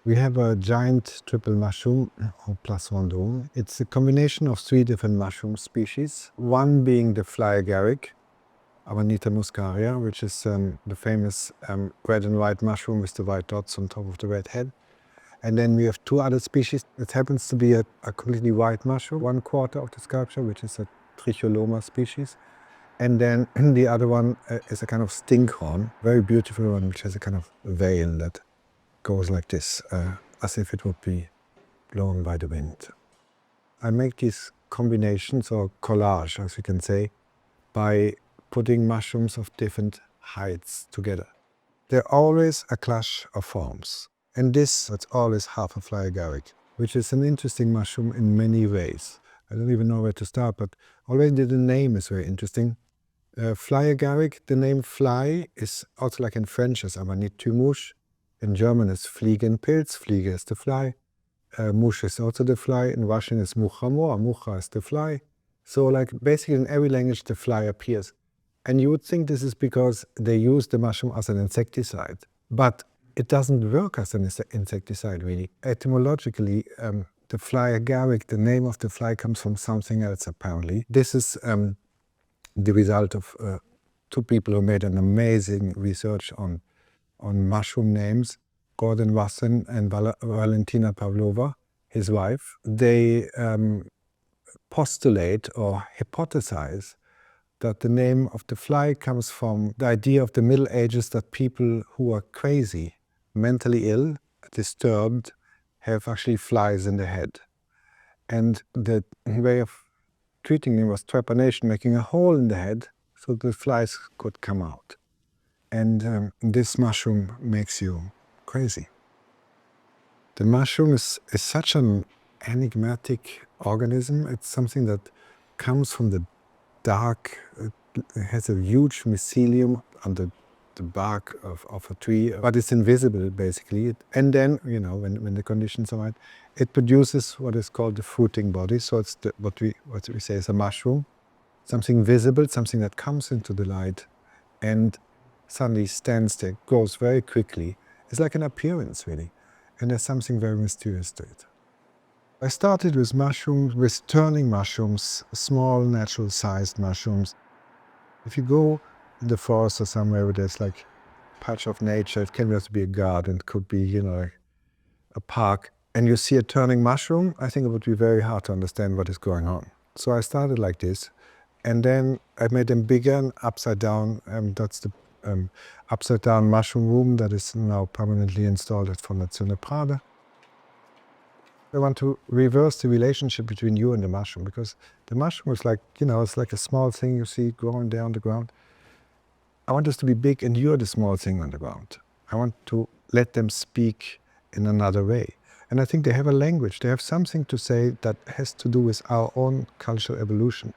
We have a giant triple mushroom, or plus one dome. It's a combination of 3 different mushroom species. One being the fly agaric, Amanita muscaria, which is the famous red and white mushroom with the white dots on top of the red head. And then we have 2 other species. It happens to be a completely white mushroom, 1/4 of the sculpture, which is a Tricholoma species. And then the other one is a kind of stinkhorn, very beautiful one, which has a kind of veil that goes like this, as if it would be blown by the wind. I make these combinations, or collage, as you can say, by putting mushrooms of different heights together. They're always a clash of forms. And it's always half a fly agaric, which is an interesting mushroom in many ways. I don't even know where to start, but already the name is very interesting. Fly agaric, the name fly is also like in French as Amanitumusch. In German is Fliegenpilz, Fliege is the fly. Musch is also the fly. In Russian is Muchamor, Mucha is the fly. So like basically in every language the fly appears. And you would think this is because they use the mushroom as an insecticide. But it doesn't work as an insecticide really. Etymologically, the fly agaric, the name of the fly comes from something else apparently. This is the result of 2 people who made an amazing research on mushroom names, Gordon Wasson and Valentina Pavlova, his wife. They postulate or hypothesize that the name of the fly comes from the idea of the Middle Ages that people who are crazy, mentally ill, disturbed, have actually flies in the head. And the way of treating them was trepanation, making a hole in the head so the flies could come out. And this mushroom makes you crazy. The mushroom is such an enigmatic organism. It's something that comes from the dark. It has a huge mycelium under the bark of a tree, but it's invisible basically. And then, when the conditions are right, it produces what is called the fruiting body. So it's what we say is a mushroom, something visible, something that comes into the light and suddenly stands there, grows very quickly. It's like an appearance really. And there's something very mysterious to it. I started with mushrooms, with turning mushrooms, small natural sized mushrooms. If you go in the forest or somewhere where there's like a patch of nature, it can just be a garden, it could be, like a park, and you see a turning mushroom, I think it would be very hard to understand what is going on. So I started like this, and then I made them bigger and upside down. That's the upside down mushroom room that is now permanently installed at Fondazione Prada. I want to reverse the relationship between you and the mushroom, because the mushroom is like, it's like a small thing you see growing there on the ground. I want this to be big and you're the small thing on the ground. I want to let them speak in another way. And I think they have a language, they have something to say that has to do with our own cultural evolution.